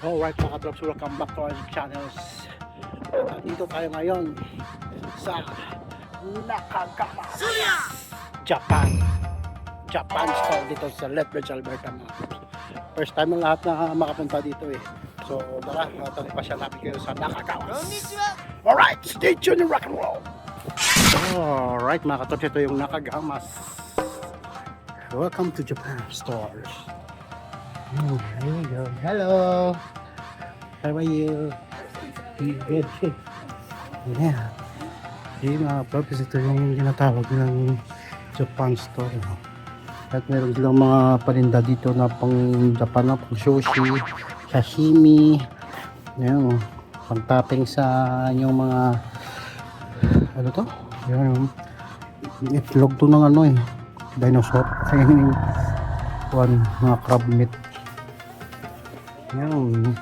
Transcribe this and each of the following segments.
Alright mga drops, welcome back to our channels. Dito tayo ngayon sa Nakagawa, Japan store dito sa Lethbridge, Alberta mga drops. First time ang lahat na makapunta dito eh. So tara, talipasyal namin kayo sa Nakagawa. Alright, stay tuned and rock and roll. Alright mga drops, ito yung Nakagawa. Welcome to Japan stores. Here we go. Hello. How are you? Good. Yeah. Yung mga purpose, ito yung tinatawag ng Japan store. At meron silang mga paninda dito na pang Japan na pang sushi, sashimi. Yan, pang topping sa yung mga ano to? Yan, itlog to ng ano eh. Dinosaur. Ayun yung mga crab meat. Yan.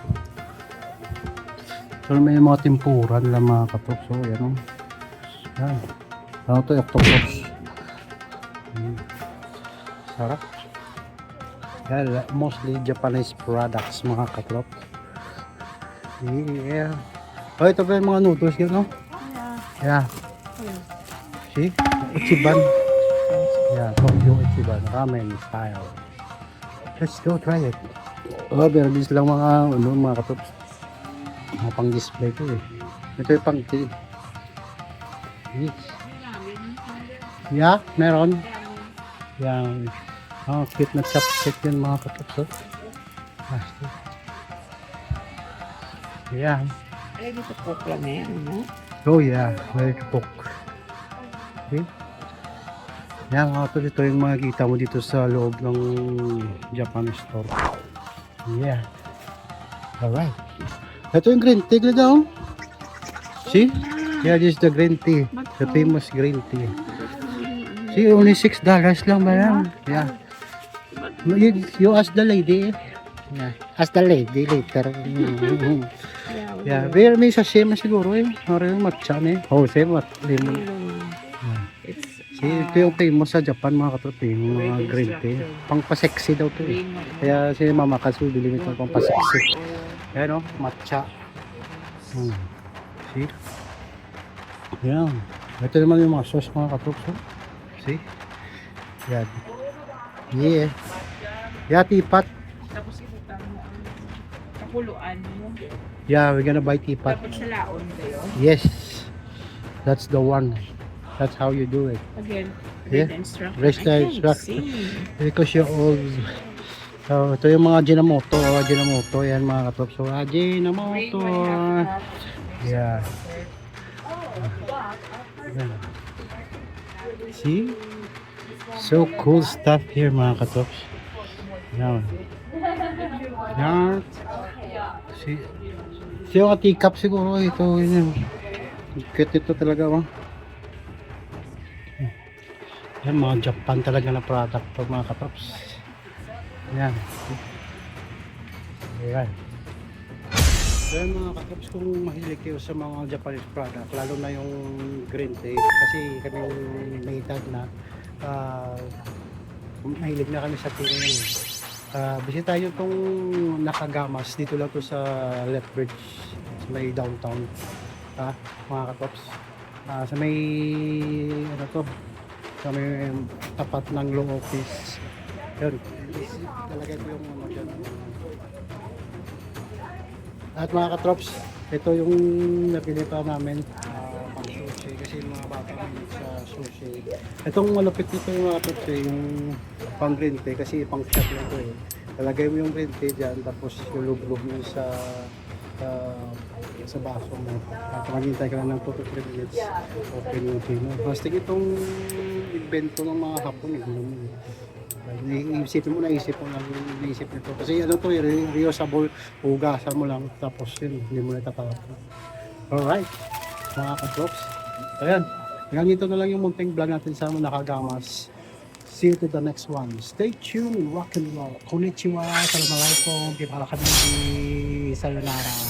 So may mga timpuran lang mga katok. So yan o. Yan. Ano to? Octopus. Sarap. Yan. Mostly Japanese products mga katok. Yeah. Oh, ito pa yung mga noodles yun o. Yeah. See? Ichiban. Yeah. Tokyo Ichiban. Ramen style. Let's go try it. Oh, pero dis lang mga ano mga katops. Mga pang display ko eh. Ito yung pang tea. Yes. Yeah, meron. Yan. Oh, cute na chopstick yun mga katops. Plastic. Yeah. Ay, dito po lang eh, ano? Oh yeah, ready to cook. Okay. Yan mga katops, ito yung makikita mo dito sa loob ng Japan store. Yeah. Alright. Ito yung green tea daw. See? Yeah, this is the green tea. The famous green tea. See, only $6 lang ba yan? Yeah. You ask the lady. Yeah. Ask the lady later. Yeah. Pero may sachet na siguro eh. Parang yung matcha na eh. Oh, say what? Lemon. See, ito yung famous sa Japan mga katropi, yung mga green tea. Pang pa-sexy daw to eh. Kaya si Mama Kasu bili nito pang pa-sexy. Ayan o, matcha. See? Ayan. Ito naman yung mga sauce mga katropi. See? Yan. Yeah. Yeah, teapot. Tapos ito tamo ang kapuluan mo. Yeah, we're gonna buy teapot. Dapat sa laon kayo. Yes. That's the one. That's how you do it. Again, Yeah. read the instruction. Read the I can't instruction. see. Because you're old. So, ito yung mga Ajinomoto. Ajinomoto. Yan mga katop. So, Ajinomoto. Yeah. Yan. See? So cool stuff here mga katop. Yan. Yan. See? See yung teacup siguro. Ito. Yan. Cute ito talaga. Oh. Yan, mga Japan talaga na product to mga katops. Yan. Ayan. Yan mga katops, kung mahilig kayo sa mga Japanese product, lalo na yung green tea, kasi kami may edad na mahilig na kami sa tea ngayon. Bisita nyo itong Nakagamas, dito lang to sa Lethbridge, sa may downtown. Mga katops. Sa may ano to, kami tapat ng law office. Yun. Talagay ko yung ano dyan. At mga katrops, ito yung napili pa namin pang sushi. Kasi yung mga bata mahilig sa sushi. Itong malupit nito yung mga katrops yung pang green tea. Kasi pang shot lang ito eh. Talagay mo yung green tea dyan. Tapos lulublob mo sa baso mo. At maghintay ka lang ng 2 to 3 minutes. Open yung tea mo. Plastic itong invento ng mga Hapon. Naisip mo nito. Kasi ano to, reusable, hugasan mo lang. Tapos yun, hindi mo na itatapon. Alright, mga ka-drops. Ayan, hanggang dito na lang yung munting vlog natin sa Nakagamas. See you to the next one. Stay tuned, rock and roll. Konnichiwa, assalamualaikum, kibala kami, sayonara.